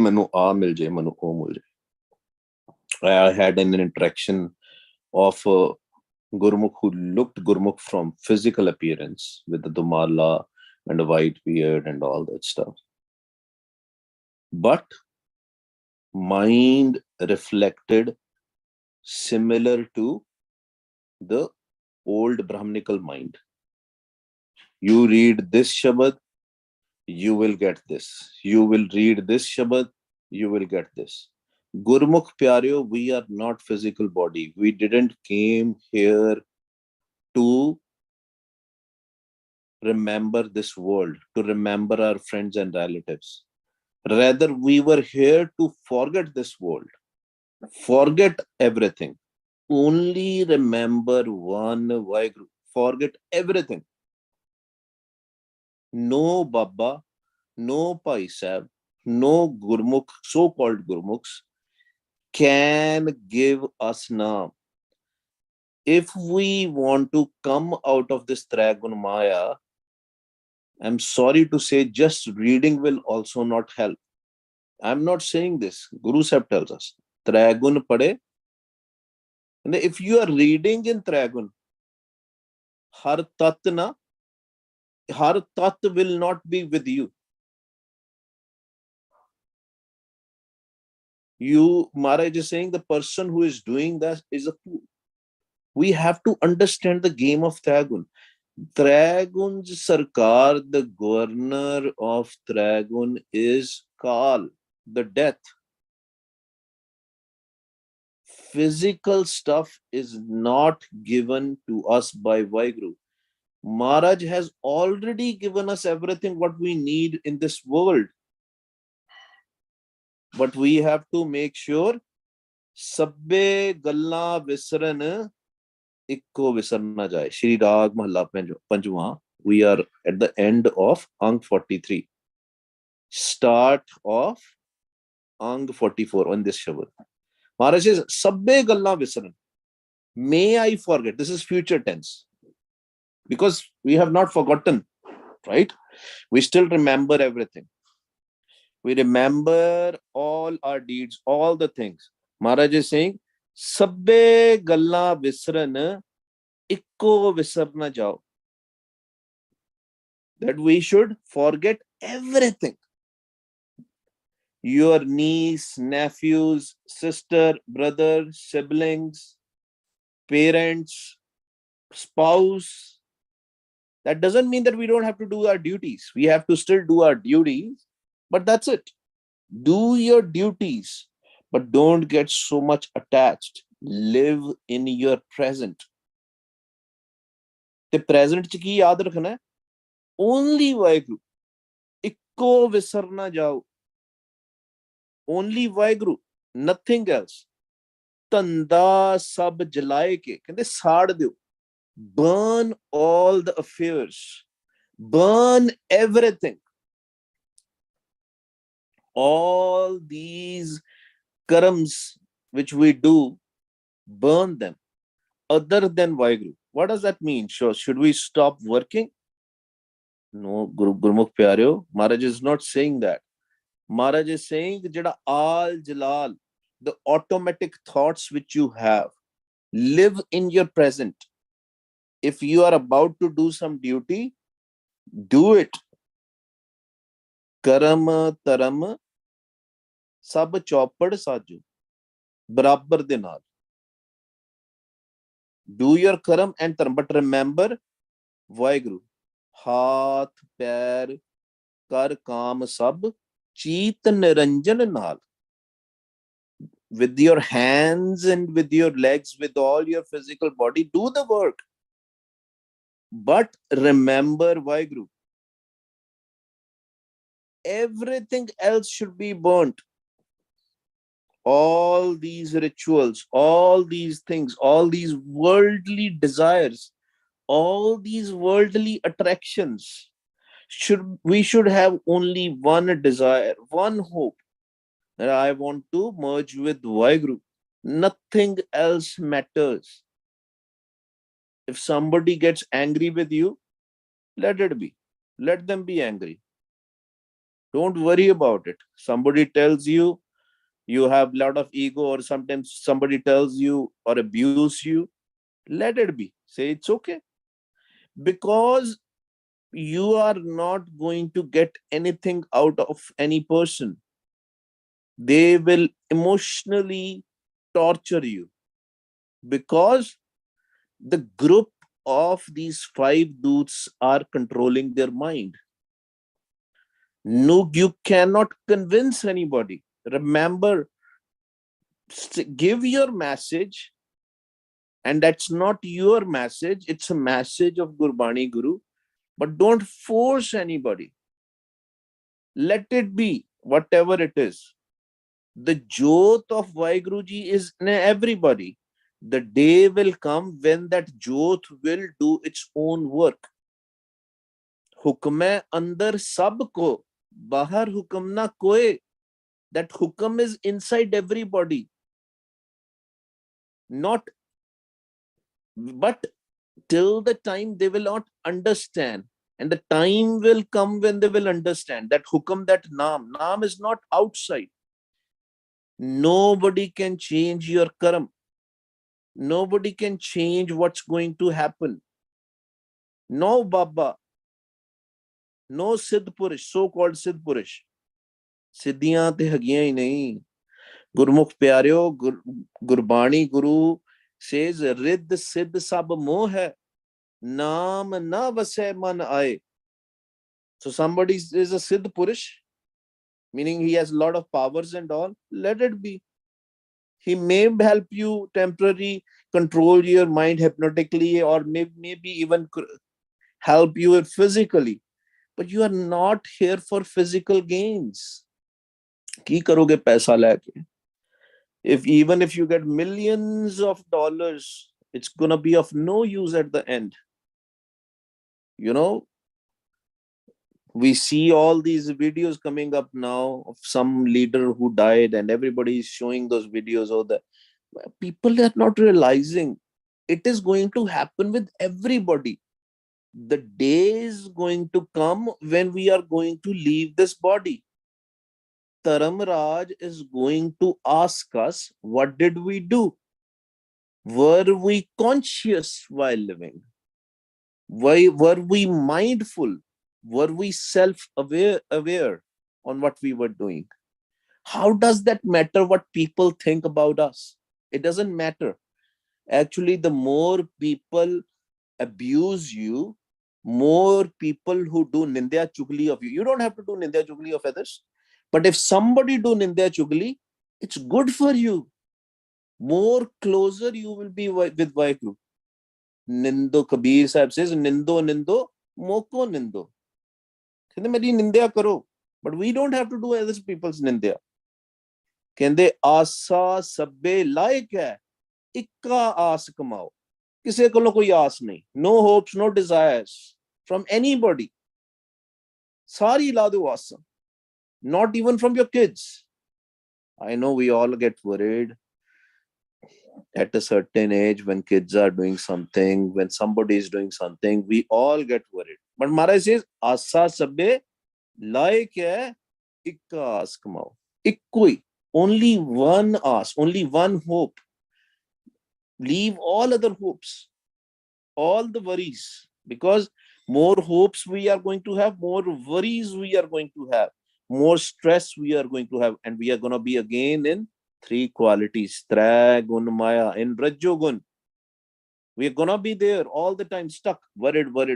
ਮੈਨੂੰ ਆ ਮਿਲ ਜੇ, ਮੈਨੂੰ ਉਹ ਮਿਲ ਜੇ। I had an interaction of Gurmukh who looked Gurmukh from physical appearance with the dumala and a white beard and all that stuff. But mind reflected similar to the old Brahminical mind. You read this Shabad, you will get this. You will read this Shabad, you will get this. Gurmukh Pyareo, we are not physical body. We didn't came here to remember this world, to remember our friends and relatives. Rather, we were here to forget this world, forget everything. Only remember one Waheguru. Forget everything. No Baba, no Pai Sahib, no Gurmukh, so-called Gurmukhs can give us Naam. If we want to come out of this Tragun Maya, I'm sorry to say, just reading will also not help. I'm not saying this. Guru Sahib tells us, Tragun Pade. And if you are reading in Tragun, Har Tat will not be with you. Maharaj is saying the person who is doing that is a fool. We have to understand the game of Tragun. Tragun's Sarkar, the governor of Tragun, is Kal, the death. Physical stuff is not given to us by Waheguru. Maharaj has already given us everything what we need in this world. But we have to make sure Sabbe Galla Visran Ikko Visarna Jai. Shri Rag Mahalla Panjwa. We are at the end of Ang 43. Start of Ang 44 on this Shabad. Maharaj says, Sabbe Galla Visran. May I forget. This is future tense. Because we have not forgotten, right? We still remember everything. We remember all our deeds, all the things. Maharaj is saying, Sabbe Galla Visran Ikko Visarna Jao. That we should forget everything. Your niece, nephews, sister, brother, siblings, parents, spouse. That doesn't mean that we don't have to do our duties. We have to still do our duties, but that's it. Do your duties, but don't get so much attached. Live in your present. The present च की याद रखना है? Only Waheguru. Ikko Visarna Jao. Only Waheguru, nothing else. Tanda sab jalaye ke. Kehinde saad diyo. Burn all the affairs. Burn everything. All these karams which we do, burn them. Other than Waheguru. What does that mean? Should we stop working? No, Gurmukh Pyareo. Maharaj is not saying that. Maharaj is saying, Jada Al Jalal, the automatic thoughts which you have, live in your present. If you are about to do some duty, do it. Karam taram sab chopad saju, barabar de naal. Do your karam and taram, but remember Waheguru. Haath, pair, kar kaam sab, cheet niranjan naal. With your hands and with your legs, with all your physical body, do the work. But remember Waheguru. Everything else should be burnt. All these rituals, all these things, all these worldly desires, all these worldly attractions, we should have only one desire, one hope, that I want to merge with Waheguru. Nothing else matters. If somebody gets angry with you, let it be. Let them be angry. Don't worry about it. Somebody tells you you have a lot of ego, or sometimes somebody tells you or abuse you, let it be. Say it's okay, because you are not going to get anything out of any person. They will emotionally torture you, because the group of these five doots are controlling their mind. No, you cannot convince anybody. Remember, give your message, and that's not your message, it's a message of Gurbani Guru, but don't force anybody. Let it be whatever it is. The jot of Waheguru Ji is in everybody. The day will come when that jot will do its own work. हुक्म है अंदर सबको, बाहर हुक्म ना कोई. That hukam is inside everybody. Not, but till the time they will not understand. And the time will come when they will understand that hukam, that naam is not outside. Nobody can change your karam. Nobody can change what's going to happen. No Baba, no Siddh Purush, so-called Siddh Purush. Siddhiyan te hagiyan hi nahi. Gurmukh pyareo, Gurbani Guru says, Riddh Siddh sab moh hai, naam na vasai man aaye. So somebody is a Siddh Purush, meaning he has a lot of powers and all. Let it be. He may help you temporarily control your mind hypnotically, or maybe even help you physically. But you are not here for physical gains. Ki karoge paisa leke? Even if you get millions of dollars, it's gonna be of no use at the end. You know, we see all these videos coming up now of some leader who died, and everybody is showing those videos. Or the people are not realizing it is going to happen with everybody. The day is going to come when we are going to leave this body. Taramraj is going to ask us, what did we do? Were we conscious while living? Were we mindful? Were we self-aware on what we were doing? How does that matter what people think about us? It doesn't matter. Actually, the more people abuse you, more people who do nindya chugli of you. You don't have to do nindya chugli of others. But if somebody do nindya chugli, it's good for you. More closer you will be with Waheguru. Nindo, Kabir Sahib says, Nindo, Nindo, Moko Nindo. Meri nindya karo. But we don't have to do other people's nindya. Kende asa sabbe laik hai, ikka aas kamao. Kise kolo koi aas nahi. No hopes, no desires from anybody. Sari la do aasa. Not even from your kids. I know we all get worried at a certain age when kids are doing something, when somebody is doing something, we all get worried. But Maharaj says, asa sabbe laik hai, ikka aas kamao. Ikkoi. Only one ask, only one hope. Leave all other hopes, all the worries, because more hopes we are going to have, more worries we are going to have, more stress we are going to have, and we are going to be again in three qualities, Tra Gun Maya, in Rajjo Gun. We are going to be there all the time, stuck, worried. What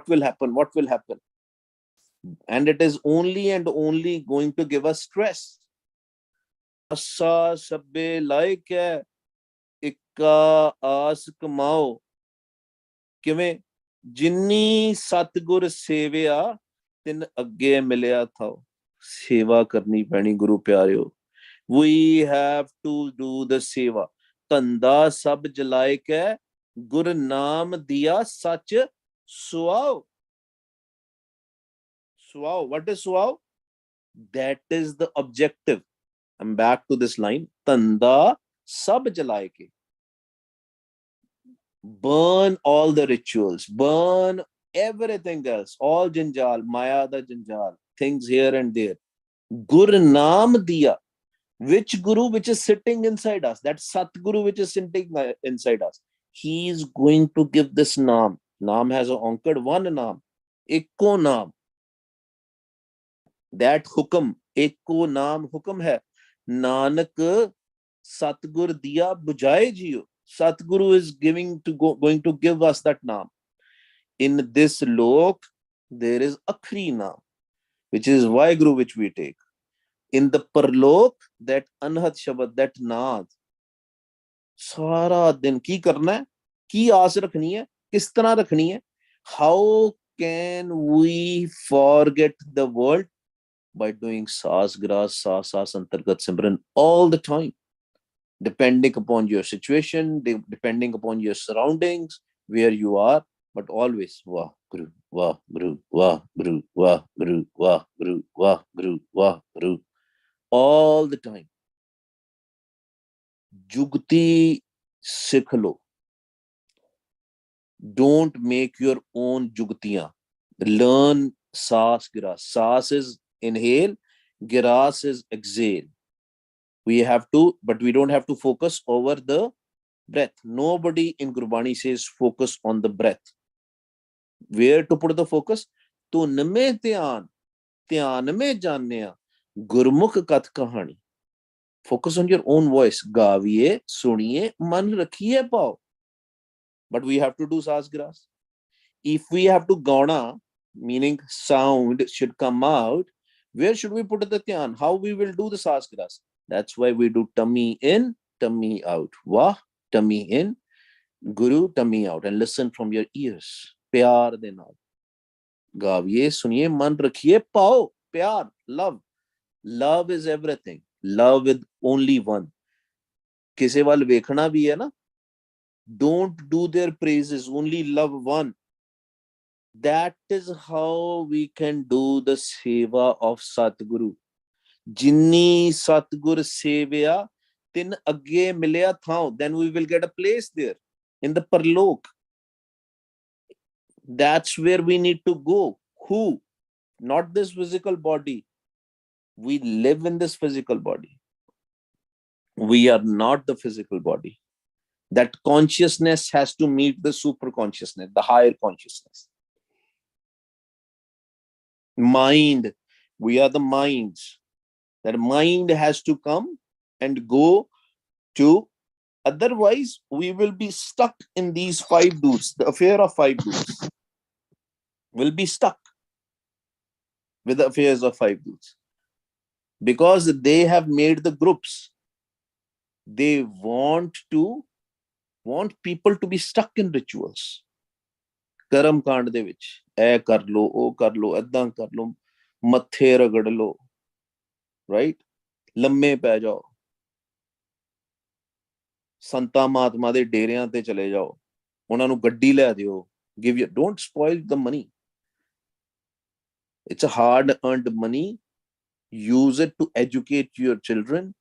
will happen? What will happen? And it is only and only going to give us stress. Asa sabbe laik hai, ikka aas kamao. ਕਿਵੇਂ ਜਿੰਨੀ ਸਤਿਗੁਰ ਸੇਵਿਆ ਤਿਨ ਅੱਗੇ ਮਿਲਿਆ ਥਾ ਸੇਵਾ ਕਰਨੀ ਪੈਣੀ ਗੁਰੂ ਪਿਆਰਿਓ we have to do the seva ਧੰਦਾ ਸਭ ਜਲਾਇਕ ਹੈ ਗੁਰ ਨਾਮ ਦਿਆ ਸੱਚ ਸੁਆਓ what is ਸੁਆਓ that is the objective. I'm back to this line ਧੰਦਾ ਸਭ ਜਲਾਇਕ burn all the rituals, burn everything else, all janjal, maya da janjal. things here and there. Gur Naam Diya. Which Guru which is sitting inside us? That Satguru which is sitting inside us. He is going to give this Naam. Naam has a anchored one Naam. Ekko Naam. That Hukam. Ekko Naam Hukam hai. Nanak Satgur Diya Bujaye Jiyo. Satguru is going to give us that Naam. In this lok, there is Akhri Naam, which is Waheguru which we take. In the Parlok, that Anhat Shabad, that Naad, सारा दिन की करना है, की आस रखनी है, किस तरह रखनी है. How can we forget the world? By doing Saas Gras, Saas Antargat Simran all the time, depending upon your situation, depending upon your surroundings, where you are, but always Wah Guru, Wah Guru, Wah Guru, Wah Guru, Wah Guru, Wah Guru, Wah Guru, all the time. Jugti sikh lo. Don't make your own jugtiyan. Learn Saas Giras. Saas is inhale, Giras is exhale. We have to, but we don't have to focus over the breath. Nobody in Gurbani says focus on the breath. Where to put the focus? Tun mein dhyan, dhyan mein janne, Gurmukh kath kahani. Focus on your own voice. Gaviye, suniye, man rakhiye pao. But we have to do Saas Giras. If we have to gauna, meaning sound should come out, where should we put the dhyan? How we will do the Saas Giras? That's why we do tummy in, tummy out. Wah, tummy in, Guru, tummy out. And listen from your ears. Pyar de naal. Gaviye, suniye, man rakhiye pao. Pyar, love. Love is everything. Love with only one. Kise wal vekhna bhi hai na. Don't do their praises. Only love one. That is how we can do the seva of Satguru. Jinni Satgur Sevya, tin agge milya thao, then we will get a place there in the Parlok. That's where we need to go. Who? Not this physical body. We live in this physical body. We are not the physical body. That consciousness has to meet the super consciousness, the higher consciousness. Mind. We are the minds. That mind has to come and go to, otherwise we will be stuck in these 5 dudes. The affair of 5 dudes will be stuck with the affairs of 5 dudes, because they have made the groups. They want people to be stuck in rituals. Karam Kand de vich, eh kar lo, oh kar lo, edda kar lo, mathe ragad lo, right? Lamme pੈ ਜਾਓ, ਸੰਤਾਂ ਮਹਾਤਮਾ ਦੇ ਡੇਰਿਆਂ ਤੇ ਚਲੇ ਜਾਓ, ਉਹਨਾਂ ਨੂੰ ਗੱਡੀ ਲੈ ਦਿਓ. Give you, don't spoil the money. It's a hard earned money. Use it to educate your children.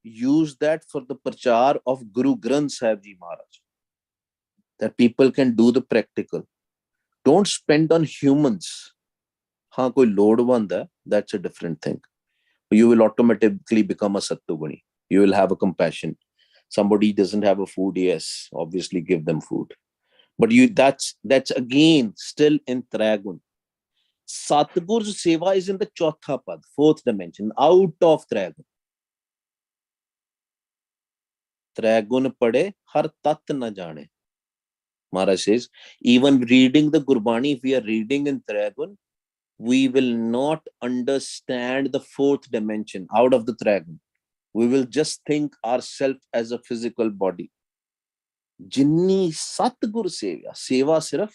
Use that for the prachar of Guru Granth Sahib Ji Maharaj, that people can do the practical. Don't spend on humans. हाँ कोई load बंदा है, that's a different thing. You will automatically become a Sattuguni. You will have a compassion. Somebody doesn't have a food, yes, obviously give them food. But that's again still in Tragun. Satgur's Seva is in the Chautha Pad, 4th dimension, out of Tragun. Tragun pade, har tat na jane. Maharaj says, even reading the Gurbani, if we are reading in Tragun, we will not understand the 4th dimension out of the Tragun. We will just think ourselves as a physical body. Jinni Satgur Sevya. Seva sirf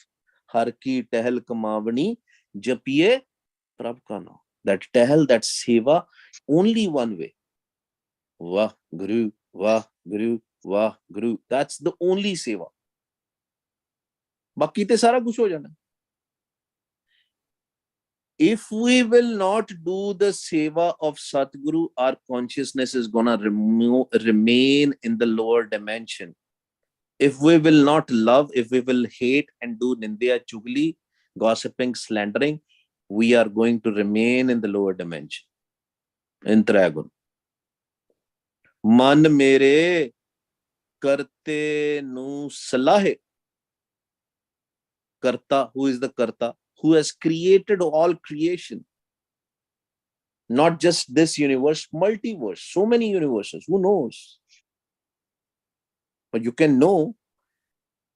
har ki tehel kamavani japiye prabh ka naam. That tehel, that seva, only one way. Wah Guru, Wah Guru, Wah Guru. That's the only seva. Baki te sara kuch ho jana. If we will not do the seva of Satguru, our consciousness is gonna remain in the lower dimension. If we will not love, if we will hate and do Nindya Chugli, gossiping, slandering, we are going to remain in the lower dimension, in Trigun. Man mere karte nu salahe. Karta, who is the Karta? Who has created all creation. Not just this universe, multiverse, so many universes. Who knows? But you can know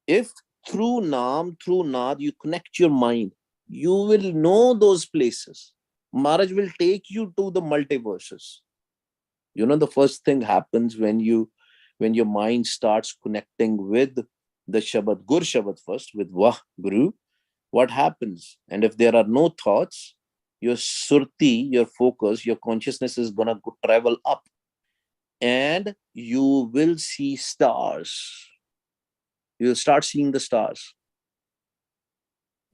if through Naam, through Naad, you connect your mind, you will know those places. Maharaj will take you to the multiverses. You know, the first thing happens when your mind starts connecting with the Shabad, Gur Shabad first, with Waheguru, what happens? And if there are no thoughts, your surti, your focus, your consciousness is gonna travel up, and you will see stars. You will start seeing the stars.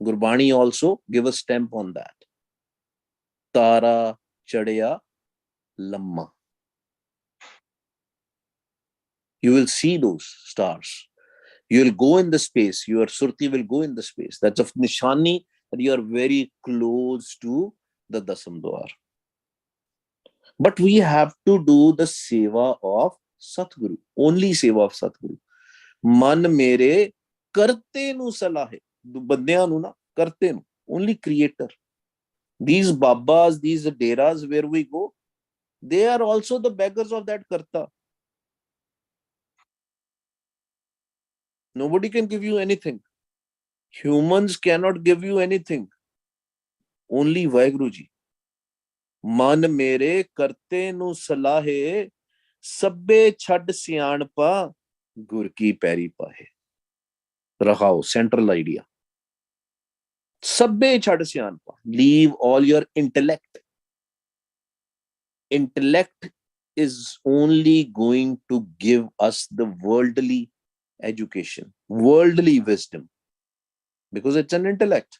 Gurbani also give a stamp on that. Tara Chadaya Lamma. You will see those stars. You will go in the space. Your surti will go in the space. That's a nishani that you are very close to the Dasam Dwar. But we have to do the seva of Satguru. Only seva of Satguru. Man mere karte nu salahe. Bandyan nu na karte nu. Only creator. These babas, these deras where we go, they are also the beggars of that karta. Nobody can give you anything. Humans cannot give you anything. Only Waheguru ji. Man mere karte nu salahe, sabbe chad siyanpa gur ki peri pahe. Rahao, central idea. Sabbe chad siyanpa. Leave all your intellect. Intellect is only going to give us the worldly education, worldly wisdom, because it's an intellect.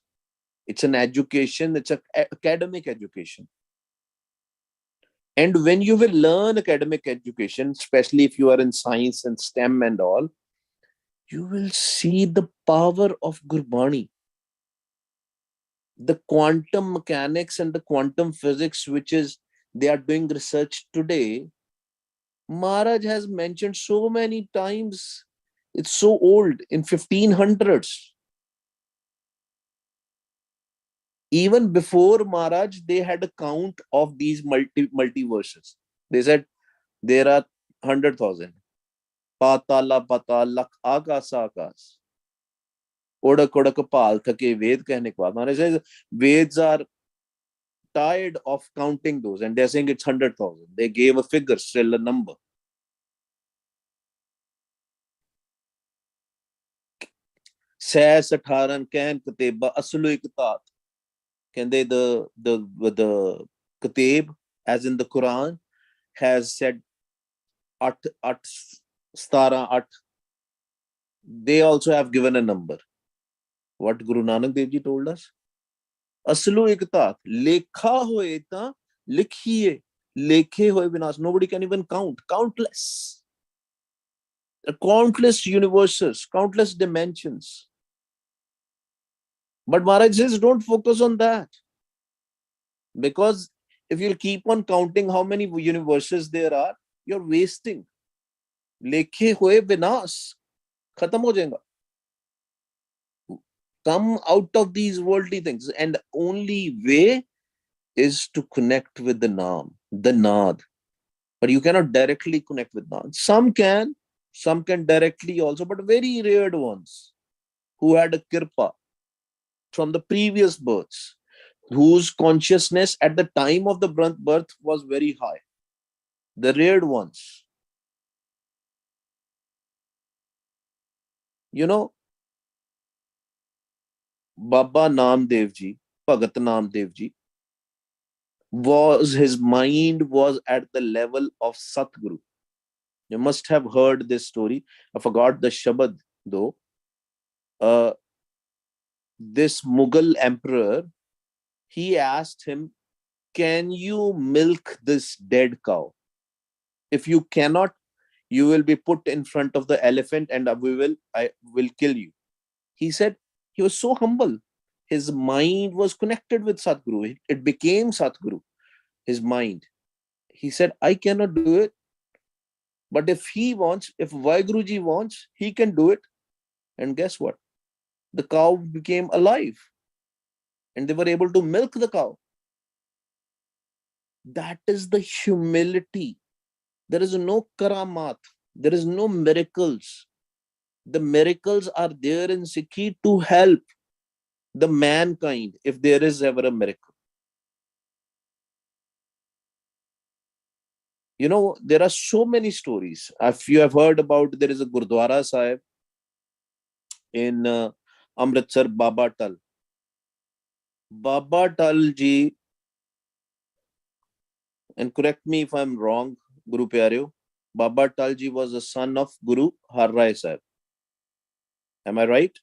It's an education. It's an academic education. And when you will learn academic education, especially if you are in science and STEM and all, you will see the power of Gurbani. The quantum mechanics and the quantum physics, which is they are doing research today, Maharaj has mentioned so many times. It's so old, in 1500s. Even before Maharaj, they had a count of these multiverses. They said there are 100,000. Patala patal lak akas akas. Odak odak pal thake Ved कहने के बाद Maharaj says Veds are tired of counting those, and they're saying it's 100,000. They gave a figure, still a number. Says 18 can kateba aslu iktat. Can they the Katib, as in the Quran, has said at stara at. They also have given a number. What Guru Nanak Dev Ji told us? Aslu iktat. Lekha hoye ta likhiye. Lekhe hoye vinas. Nobody can even count. Countless. Countless universes, countless dimensions. But Maharaj says, don't focus on that. Because if you'll keep on counting how many universes there are, you're wasting. Lekhe hoye vinas. Khatam ho jayega. Come out of these worldly things. And the only way is to connect with the Naam, the Naad. But you cannot directly connect with Naad. Some can directly also, but very rare ones who had a kirpa from the previous births, whose consciousness at the time of the birth was very high. The rare ones. You know, Baba Namdev Ji, Bhagat Namdev Ji, his mind was at the level of Satguru. You must have heard this story. I forgot the Shabad though. This Mughal emperor, he asked him, can you milk this dead cow? If you cannot, you will be put in front of the elephant and I will kill you. He said, he was so humble. his mind was connected with Satguru. It became Satguru, his mind. He said, I cannot do it. But if he wants, if Waheguruji wants, he can do it. And guess what? The cow became alive and they were able to milk the cow. That is the humility. There is no karamat. There is no miracles. The miracles are there in Sikhi to help the mankind if there is ever a miracle. You know, there are so many stories. If you have heard about, there is a Gurdwara Sahib in Amritsar, Baba Tal. Baba Tal ji, and correct me if I'm wrong, Guru Pyareo, Baba Tal ji was the son of Guru Har Rai Sahib. Am I right?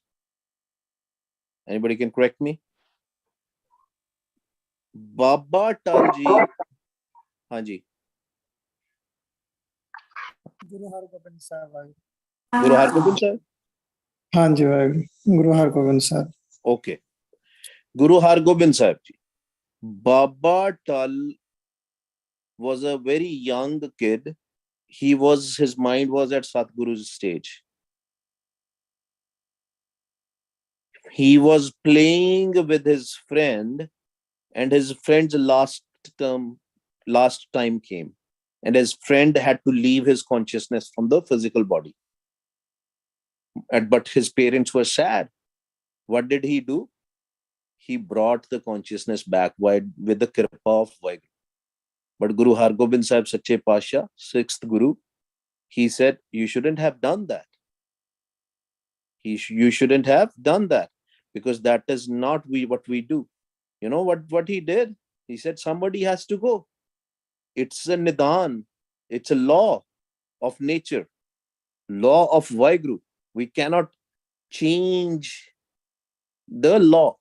Anybody can correct me? Baba Tal ji, हाँ जी, गुरु हरगोबिंद साहब। Guru Hargobind Sahib? हाँ जी गुरु हरगोबिंद साहब। Okay. Guru Hargobind Sahib ji. Baba Tal was a very young kid. His mind was at Satguru's stage. He was playing with his friend, and his friend's last time came, and his friend had to leave his consciousness from the physical body. But his parents were sad. What did he do? He brought the consciousness back with the kripa of Waheguru. But Guru Hargobind Sahib Sache Pasha, sixth Guru, he said, you shouldn't have done that. You shouldn't have done that, because that is not what we do. You know what he did? He said, somebody has to go. It's a nidan. It's a law of nature, law of Waheguru. We cannot change the law.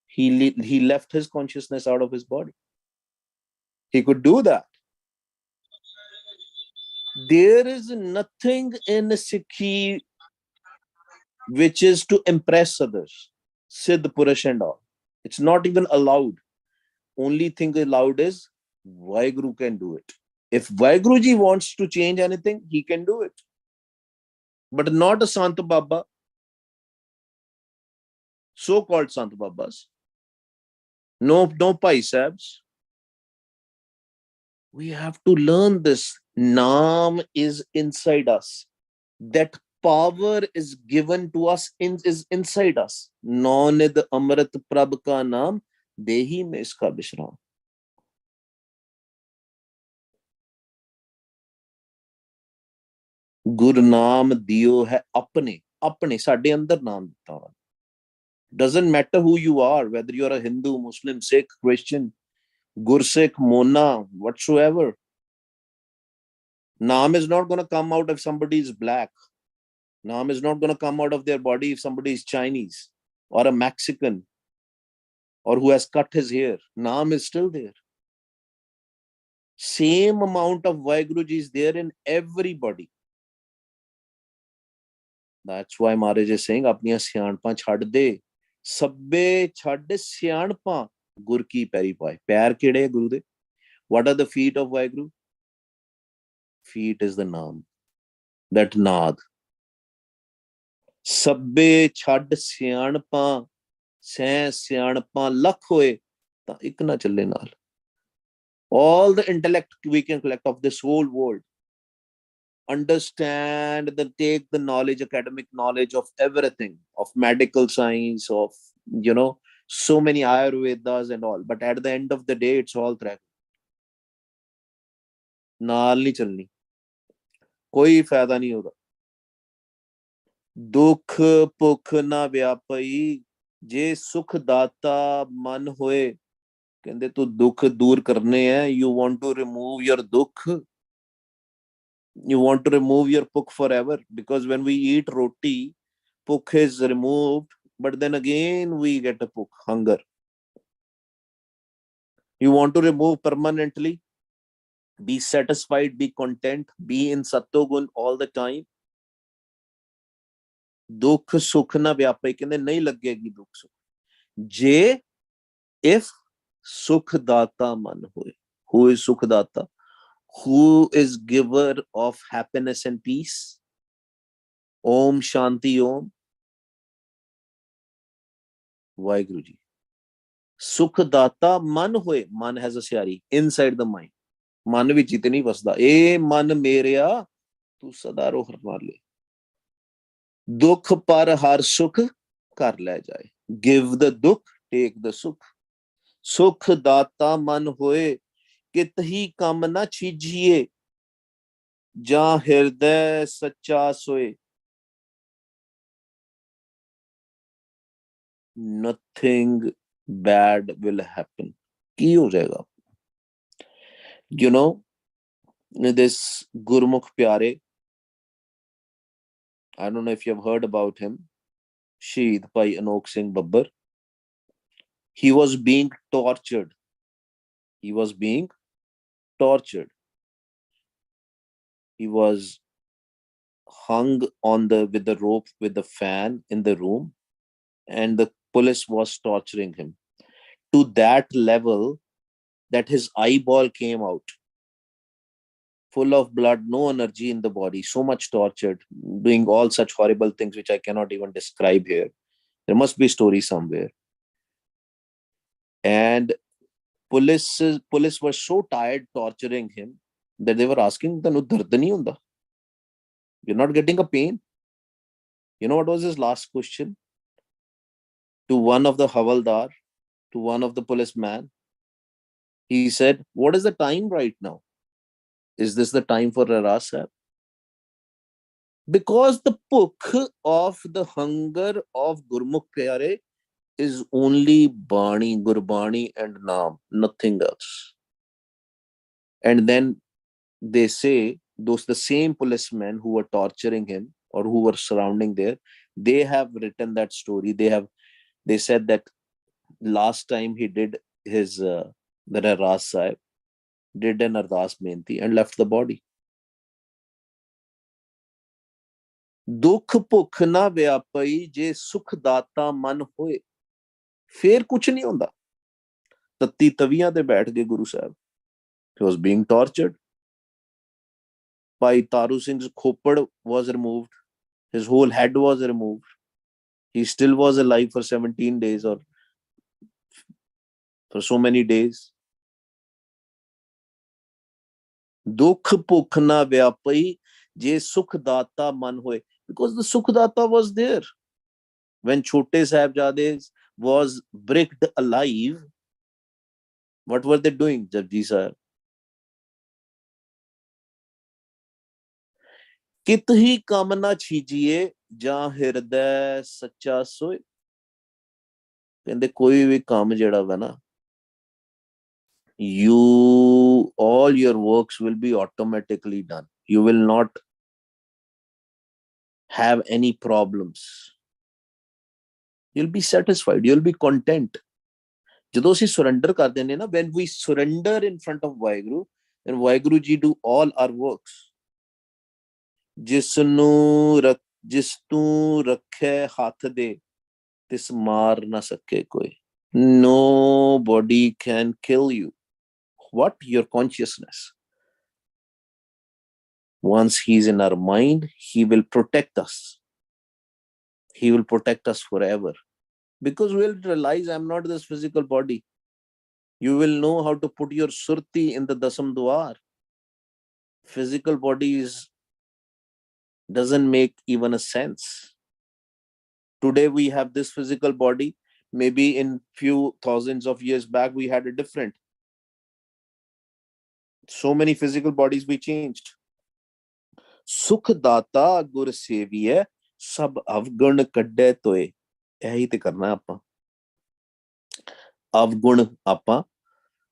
He left his consciousness out of his body. He could do that. There is nothing in Sikhi which is to impress others. Siddh Purush and all. It's not even allowed. Only thing allowed is Waheguru can do it. If Waheguruji wants to change anything, he can do it. But not a Sant Baba, so-called Sant Babas. No Pai Sahibs. We have to learn this. Naam is inside us. That power is given to us, is inside us. Naunid Amrit Prabh ka naam, dehi mein iska bishram. Gurnaam diyo hai apne ਸਾਡੇ ਅੰਦਰ ਨਾਮ ਦਿੱਤਾ ਵਾ. Doesn't matter who you are, whether you're a Hindu, Muslim, Sikh, Christian, Gursikh, Mona, whatsoever. Naam is not going to come out if somebody is black. Naam is not going to come out of their body if somebody is Chinese or a Mexican or who has cut his hair. Naam is still there. Same amount of Waheguruji is there in everybody. That's why Maharaj is saying, apniya siyanpa chhad de. Sabbe chhad siyanpa gur ki peri paye. Pair kede Guru de? What are the feet of Waheguru? Feet is the naam. That naad. Sabbe chhad siyanpa ਸੈ ਸਿਆਣਪਾਂ ਲੱਖ ਹੋਏ ਤਾਂ ਇੱਕ ਨਾ ਚੱਲੇ ਨਾਲ. All the intellect we can collect of this whole world, understand, take the knowledge, academic knowledge of everything, of medical science, of so many Ayurvedas and all, but at the end of the day it's all track. ਨਾਲ ਨਹੀਂ ਚੱਲਣੀ, ਕੋਈ ਫਾਇਦਾ ਨਹੀਂ ਉਹਦਾ. ਦੁੱਖ ਭੁੱਖ ਨਾ ਵਿਆਪਈ, ਜੇ ਸੁਖ ਦਾਤਾ ਮਨ ਹੋਏ. ਕਹਿੰਦੇ ਤੂੰ ਦੁੱਖ ਦੂਰ ਕਰਨੇ ਹੈ. You want to remove your dukh, you want to remove your pukh forever, because when we eat roti, pukh is removed, but then again we get a pukh, hunger. You want to remove permanently, be satisfied, be content, be in Sattogun all the time. ਦੁੱਖ ਸੁੱਖ ਨਾ ਵਿਆਪੇ, ਕਹਿੰਦੇ ਨਹੀਂ ਲੱਗੇਗੀ ਦੁੱਖ ਸੁੱਖ. जे if Sukhdata man hoye. Who is Sukhdata? Who is giver of happiness and peace? Om Shanti Om. Waheguru ji. Sukhdata man hoye. Man has a syari inside the mind. Man vich itni vasda. E man mereya, tu sada roh mar le. Dukh par har sukh kar le jaye. Give the dukh, take the sukh. Sukhdata man hoye. कित ही कम ना छीजिए जा हृदय सच्चा सोए. Nothing bad will happen. की हो जाएगा? You know, this Gurmukh Pyare, I don't know if you have heard about him, Shaheed Bhai Anok Singh Babbar. He was being tortured. He was being tortured. He was hung on with the rope with the fan in the room, and the police was torturing him to that level that his eyeball came out full of blood, no energy in the body, so much tortured, doing all such horrible things which I cannot even describe here. There must be a story somewhere. And police were so tired torturing him that they were asking, you're not getting a pain? You know what was his last question? To one of the Havaldar, to one of the policemen, he said, what is the time right now? Is this the time for Aras Sahib? Because the pukh of the hunger of Gurmukh Pyare is only Bani, Gurbani and Naam, nothing else. And then they say, those the same policemen who were torturing him or who were surrounding there, they have written that story. They said that last time he did his the Aras Sahib, did an Ardas Menti and left the body. दुख भुख ना व्यापई जे सुख दाता मन होए. फिर कुछ नहीं होता. तत्ती तवियां ते बैठ गए गुरु साहब. He was being tortured. Bhai Taru Singh's khopad was removed. His whole head was removed. He still was alive for 17 days or for so many days. Dukh bhukh na vyapai je sukh data man hoye. Because the sukh data was there. When Chote Sahibzades was bricked alive, what were they doing, Japji Sahib? कित ही काम ना छीजिए जा हृदय सच्चा सोए. कहते कोई भी काम जेड़ा वा ना, all your works will be automatically done. You will not have any problems. You'll be satisfied. You'll be content. ਜਦੋਂ ਅਸੀਂ surrender ਕਰ ਦਿੰਦੇ ਨਾ, when we surrender in front of Waheguru, then Waheguru ji do all our works. ਜਿਸ ਤੂੰ ਰੱਖੇ ਹੱਥ ਦੇ ਤਿਸ ਮਾਰ ਨਾ ਸਕੇ ਕੋਈ. Nobody can kill you. What? Your consciousness. Once he's in our mind, he will protect us. He will protect us forever. Because we'll realize I'm not this physical body. You will know how to put your surti in the dasam dwar. Physical body doesn't make even a sense. Today we have this physical body. Maybe in few thousands of years back we had a different. So many physical bodies we changed. Sukh data gur seviye sab avgun kadde toye. ਇਹੀ ਤੇ ਕਰਨਾ ਆਪਾਂ. ਅਵਗੁਣ ਆਪਾਂ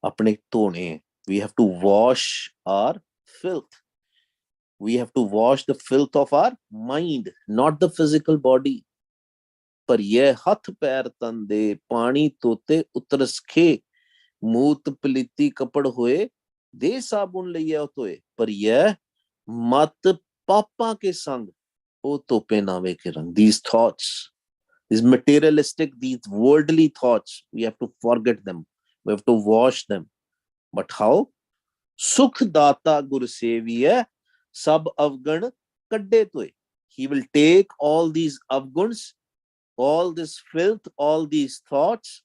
ਆਪਣੇ ਧੋਣੇ. We have to wash our filth. We have to wash the filth of our mind, not the physical body. ਪਰ ਇਹ ਹੱਥ ਪੈਰ ਤਨ ਦੇ ਪਾਣੀ ਤੋਤੇ ਉਤਰਸ ਖੇ ਮੂਤ ਪਲੀਤੀ ਕਪੜ ਹੋਏ ਦੇ ਸਾਬੁਨ ਲਈਏ ਧੋਏ. ਪਰ ਇਹ ਮਤ ਪਾਪਾਂ ਕੇ ਸੰਗ ਉਹ ਤੋਪੇ ਨਾਵੇਂ ਕੇ ਰੰਗ. These thoughts These materialistic, these worldly thoughts, we have to forget them. We have to wash them. But how? Sukh data gur seviye sab avgan kadde toy. He will take all these avguns, all this filth, all these thoughts,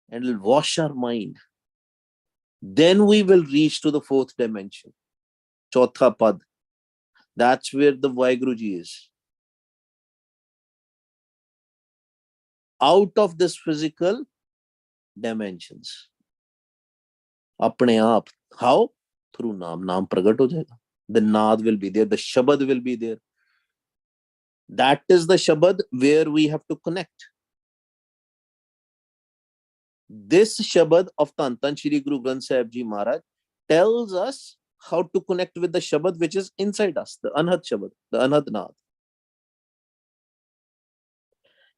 and will wash our mind. Then we will reach to the fourth dimension. Chautha pad. That's where the Waheguru Ji is. Out of this physical dimensions. Apne aap. How? Through Naam. Naam pragat ho jayega. The Naad will be there. The Shabad will be there. That is the Shabad where we have to connect. This Shabad of Tan Shri Guru Granth Sahib Ji Maharaj tells us how to connect with the Shabad which is inside us, the Anhat Shabad, the Anhat Naad.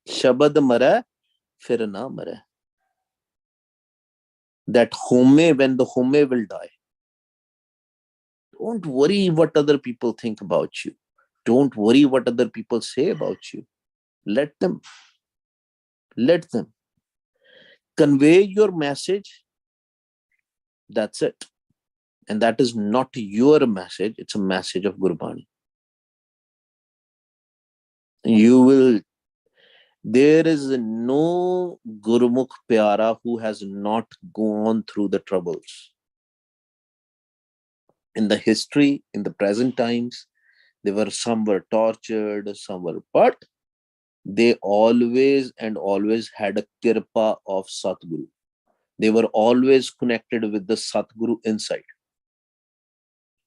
Shabad mara, fir na mara. That home, when the home will die. Don't worry what other people think about you. Don't worry what other people say about you. Let them. Let them. Convey your message. That's it. And that is not your message. It's a message of Gurbani. You will. There is no Gurmukh Pyara who has not gone through the troubles. In the history, in the present times, some were tortured, some were, but they always had a kirpa of Satguru. They were always connected with the Satguru inside.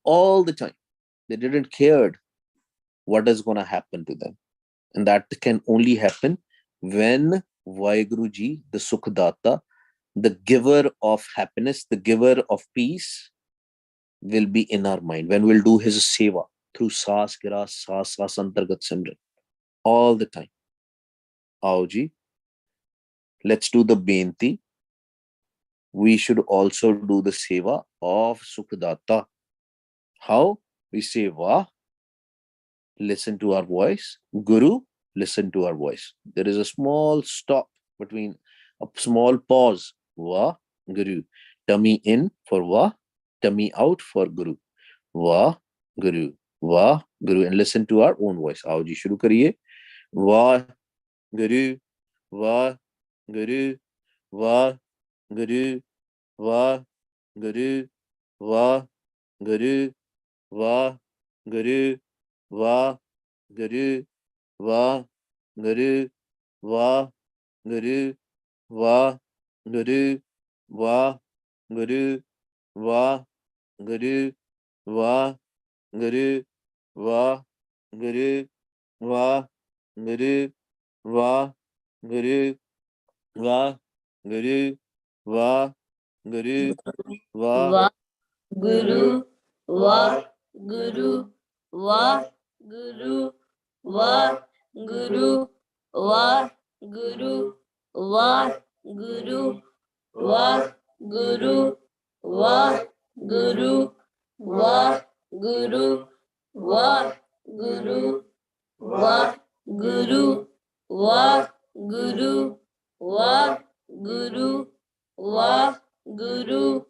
All the time. They didn't care what is going to happen to them. And that can only happen when Waheguru Ji, the Sukhdata, the giver of happiness, the giver of peace, will be in our mind. When we'll do his seva through Saas Gira, Saas Antargat Simran. All the time. Aao ji, let's do the Benti. We should also do the seva of Sukhdata. How? We say Vah, listen to our voice. Guru, listen to our voice. There is a small stop between, a small pause. Vah, Guru. Tummy in for Vah, tummy out for Guru. Vah, Guru. Vah, Guru. And listen to our own voice. Aao ji, shuru kariye. Vah, Guru. Vah, Guru. Vah, Guru. Vah, Guru. Vah, Guru. Vah, Guru. Vah, Guru. Vah, Guru. Vah, Guru. Vah, Guru. Vah, Guru. Vah, Guru. Vah, Guru. Vah, Guru. Vah, Guru. Vah, Guru. Vah, Guru. Vah, Guru. Vah, Guru, Wah Guru, Wah Guru, Wah Guru, Wah Guru, Wah Guru, Wah Guru, Wah Guru, Wah Guru, Wah Guru, Wah Guru, Wah Guru, Wah Guru, Wah Guru,